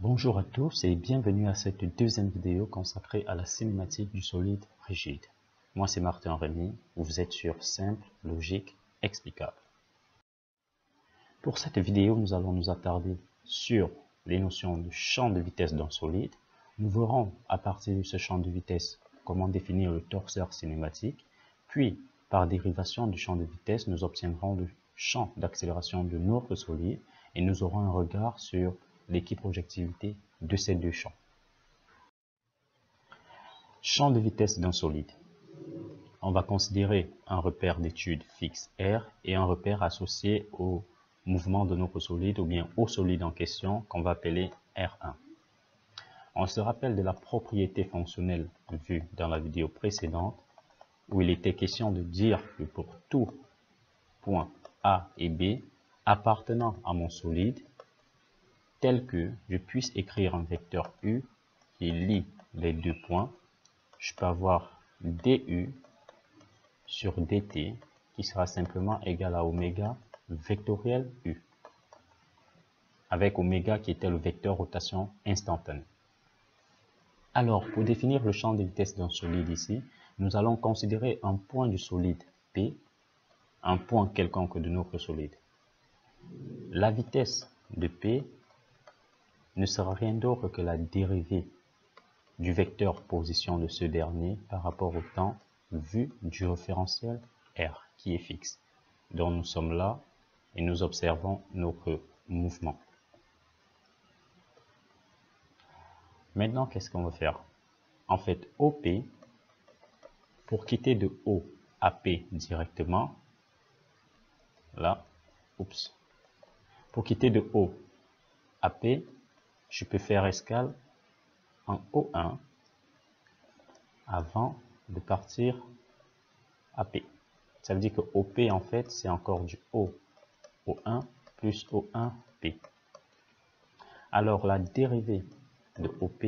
Bonjour à tous et bienvenue à cette deuxième vidéo consacrée à la cinématique du solide rigide. Moi c'est Martin Rémy, vous êtes sur Simple, Logique, Explicable. Pour cette vidéo, nous allons nous attarder sur les notions de champ de vitesse d'un solide. Nous verrons à partir de ce champ de vitesse comment définir le torseur cinématique, puis par dérivation du champ de vitesse, nous obtiendrons le champ d'accélération de notre solide et nous aurons un regard sur l'équiprojectivité de ces deux champs. Champ de vitesse d'un solide. On va considérer un repère d'étude fixe R et un repère associé au mouvement de notre solide ou bien au solide en question qu'on va appeler R1. On se rappelle de la propriété fonctionnelle vue dans la vidéo précédente où il était question de dire que pour tout point A et B appartenant à mon solide, tel que je puisse écrire un vecteur U qui lie les deux points, je peux avoir du sur dt qui sera simplement égal à oméga vectoriel U, avec oméga qui était le vecteur rotation instantanée. Alors, pour définir le champ de vitesse d'un solide ici, nous allons considérer un point du solide P, un point quelconque de notre solide. La vitesse de P ne sera rien d'autre que la dérivée du vecteur position de ce dernier par rapport au temps vu du référentiel R qui est fixe, dont nous sommes là et nous observons notre mouvement. Maintenant, qu'est-ce qu'on va faire? En fait, OP, pour quitter de O à P directement, là, pour quitter de O à P, je peux faire escale en O1 avant de partir à P. Ça veut dire que OP, en fait, c'est encore du O1 plus O1P. Alors, la dérivée de OP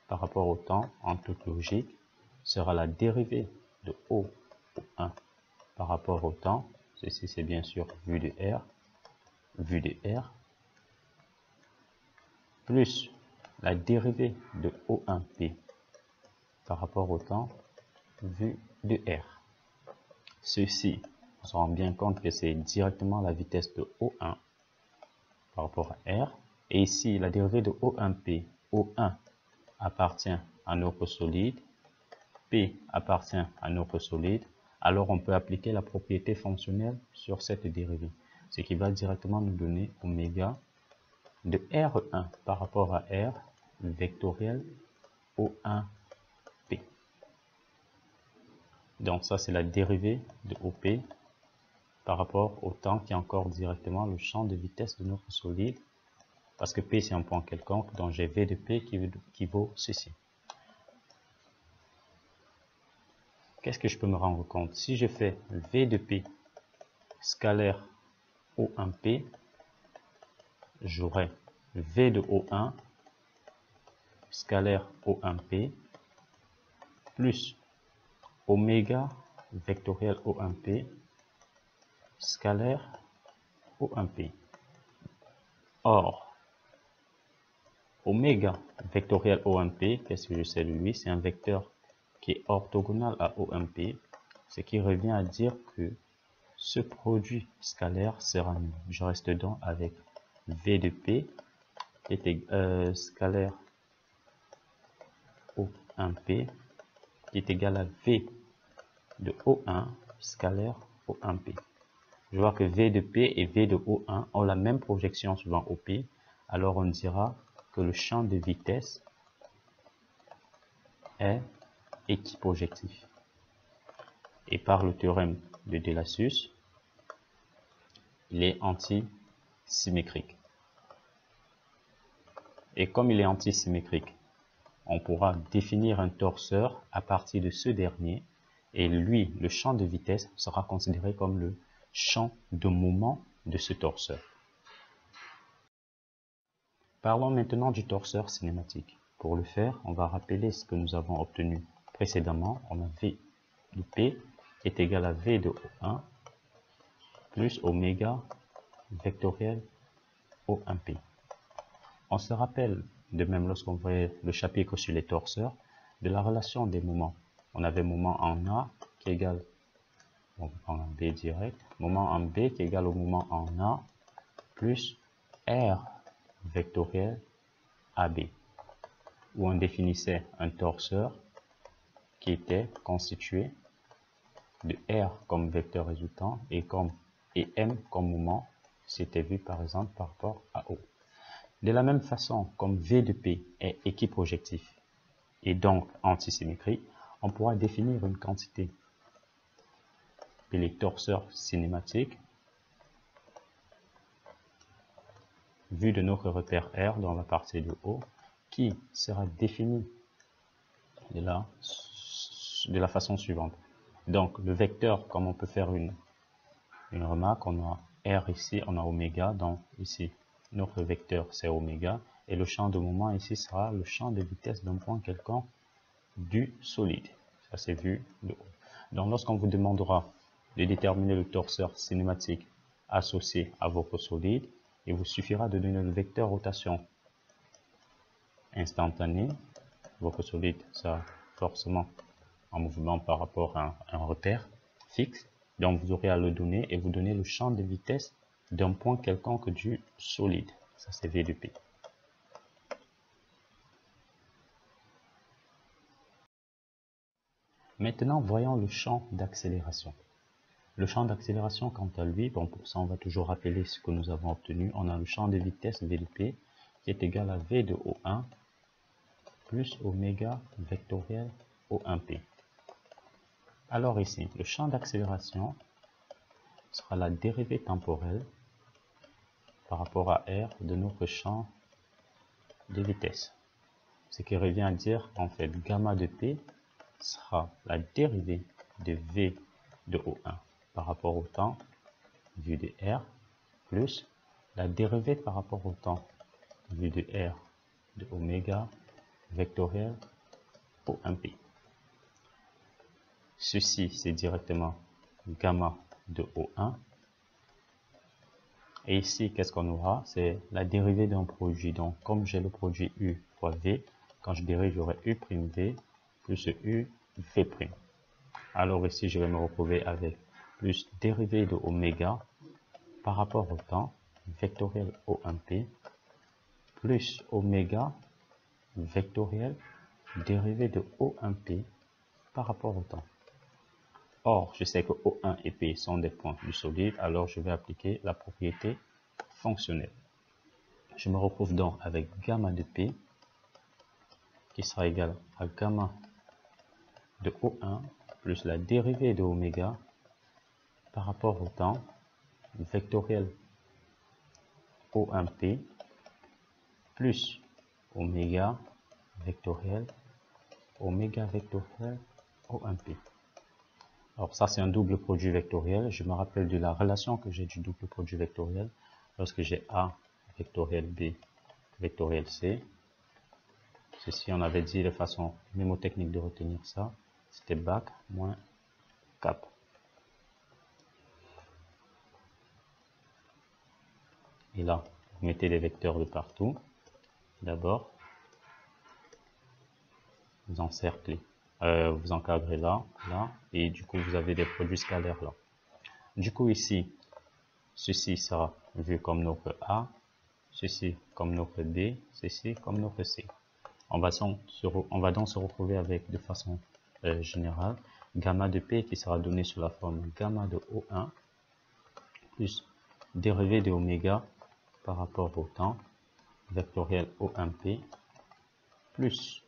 par rapport au temps, en toute logique, sera la dérivée de O1 par rapport au temps. Ceci, c'est bien sûr vu de R, plus la dérivée de O1P par rapport au temps vu de R. Ceci, on se rend bien compte que c'est directement la vitesse de O1 par rapport à R. Et ici, la dérivée de O1P, O1 appartient à notre solide, P appartient à notre solide, alors on peut appliquer la propriété fonctionnelle sur cette dérivée, ce qui va directement nous donner oméga de R1 par rapport à R vectoriel O1P. Donc ça, c'est la dérivée de OP par rapport au temps qui est encore directement le champ de vitesse de notre solide, parce que P c'est un point quelconque, donc j'ai V de P qui vaut ceci. Qu'est-ce que je peux me rendre compte? Si je fais V de P scalaire O1P, j'aurai V de O1 scalaire O1P plus oméga vectoriel O1P scalaire O1P. Or, oméga vectoriel O1P, qu'est-ce que je sais de lui? C'est un vecteur qui est orthogonal à O1P, ce qui revient à dire que ce produit scalaire sera nul. Je reste donc avec V de P qui est scalaire O1P qui est égal à V de O1 scalaire O1P. Je vois que V de P et V de O1 ont la même projection suivant OP, alors on dira que le champ de vitesse est équiprojectif. Et par le théorème de De Lasus, il est antisymétrique. Et comme il est antisymétrique, on pourra définir un torseur à partir de ce dernier, et lui, le champ de vitesse, sera considéré comme le champ de moment de ce torseur. Parlons maintenant du torseur cinématique. Pour le faire, on va rappeler ce que nous avons obtenu précédemment. On a V de P qui est égal à V de O1 plus oméga vectoriel O1P. On se rappelle, de même lorsqu'on voyait le chapitre sur les torseurs, de la relation des moments. On avait moment en A qui est égal, on va prendre un B direct, moment en B qui est égal au moment en A plus R vectoriel AB, où on définissait un torseur qui était constitué de R comme vecteur résultant et M comme moment, c'était vu par exemple par rapport à O. De la même façon, comme V de P est équiprojectif et donc antisymétrie, on pourra définir une quantité appelée torseur cinématique vue de notre repère R dans la partie de haut, qui sera définie de la façon suivante. Donc le vecteur, comme on peut faire une remarque, on a R ici, on a oméga, donc ici notre vecteur c'est oméga, et le champ de moment ici sera le champ de vitesse d'un point quelconque du solide. Ça c'est vu de haut. Donc lorsqu'on vous demandera de déterminer le torseur cinématique associé à votre solide, il vous suffira de donner le vecteur rotation instantané. Votre solide sera forcément en mouvement par rapport à un repère fixe. Donc vous aurez à le donner et vous donner le champ de vitesse d'un point quelconque du solide. Ça c'est V de P. Maintenant, voyons le champ d'accélération. Le champ d'accélération, quant à lui, bon, pour ça on va toujours rappeler ce que nous avons obtenu. On a le champ de vitesse V de P qui est égal à V de O1 plus oméga vectoriel O1P. Alors ici, le champ d'accélération sera la dérivée temporelle par rapport à R de notre champ de vitesse. Ce qui revient à dire, en fait, gamma de P sera la dérivée de V de O1 par rapport au temps vu de R plus la dérivée par rapport au temps vu de R de oméga vectoriel O1P. Ceci, c'est directement gamma de O1. Et ici, qu'est-ce qu'on aura? C'est la dérivée d'un produit. Donc, comme j'ai le produit U fois V, quand je dérive, j'aurai U'V plus U V'. Alors ici, je vais me retrouver avec plus dérivée de oméga par rapport au temps, vectoriel O1P, plus oméga vectoriel dérivée de O1P par rapport au temps. Or, je sais que O1 et P sont des points du solide, alors je vais appliquer la propriété fonctionnelle. Je me retrouve donc avec gamma de P qui sera égal à gamma de O1 plus la dérivée de oméga par rapport au temps vectoriel O1P plus oméga vectoriel O1P. Alors ça, c'est un double produit vectoriel. Je me rappelle de la relation que j'ai du double produit vectoriel lorsque j'ai A vectoriel B vectoriel C. Ceci, on avait dit de façon mnémotechnique de retenir ça. C'était bac moins cap. Et là, vous mettez les vecteurs de partout. D'abord, vous encerclez. Vous encadrez là, là, et du coup vous avez des produits scalaires là. Du coup ici, ceci sera vu comme notre A, ceci comme notre B, ceci comme notre C. On va donc se retrouver avec de façon générale gamma de P qui sera donné sous la forme gamma de O1 plus dérivée de oméga par rapport au temps vectoriel O1P plus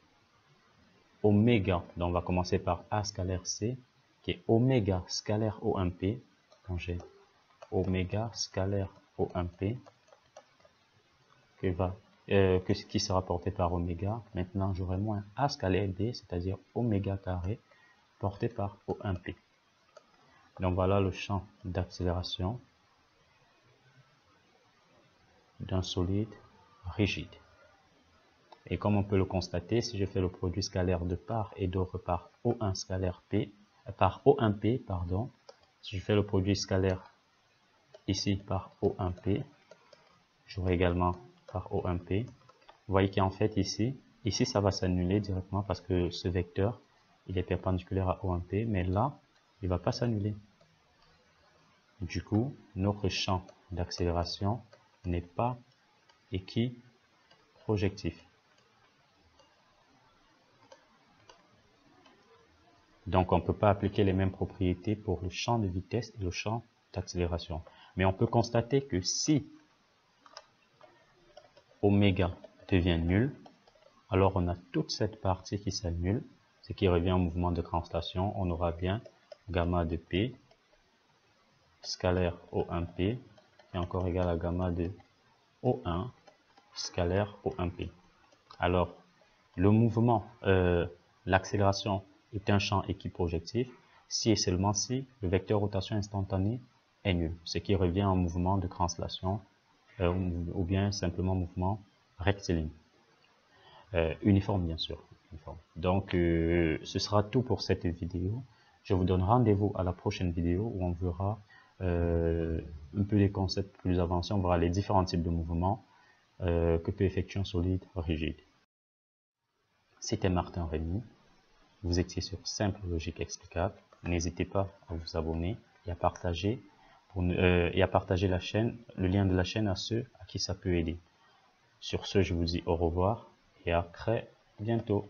oméga, donc on va commencer par A scalaire C, qui est oméga scalaire O1P, quand j'ai oméga scalaire O1P, qui sera porté par oméga. Maintenant, j'aurai moins A scalaire B, c'est-à-dire oméga carré, porté par O1P. Donc voilà le champ d'accélération d'un solide rigide. Et comme on peut le constater, si je fais le produit scalaire de part et d'autre par O1 scalaire P, par O1P, pardon, si je fais le produit scalaire ici par O1P, j'aurai également par O1P Vous voyez qu'en fait ici ça va s'annuler directement parce que ce vecteur, il est perpendiculaire à O1P, mais là, il ne va pas s'annuler. Du coup, notre champ d'accélération n'est pas équiprojectif. Donc, on ne peut pas appliquer les mêmes propriétés pour le champ de vitesse et le champ d'accélération. Mais on peut constater que si oméga devient nul, alors on a toute cette partie qui s'annule, ce qui revient au mouvement de translation. On aura bien gamma de P scalaire O1P est encore égal à gamma de O1 scalaire O1P. Alors, le mouvement, l'accélération est un champ équiprojectif si et seulement si le vecteur rotation instantanée est nul, ce qui revient au mouvement de translation ou bien simplement mouvement rectiligne. Uniforme, bien sûr. Uniforme. Donc, ce sera tout pour cette vidéo. Je vous donne rendez-vous à la prochaine vidéo où on verra un peu les concepts plus avancés. On verra les différents types de mouvements que peut effectuer un solide rigide. C'était Martin Rémy. Vous étiez sur Simple Logique Explicable. N'hésitez pas à vous abonner et à partager, la chaîne, le lien de la chaîne à ceux à qui ça peut aider. Sur ce, je vous dis au revoir et à très bientôt.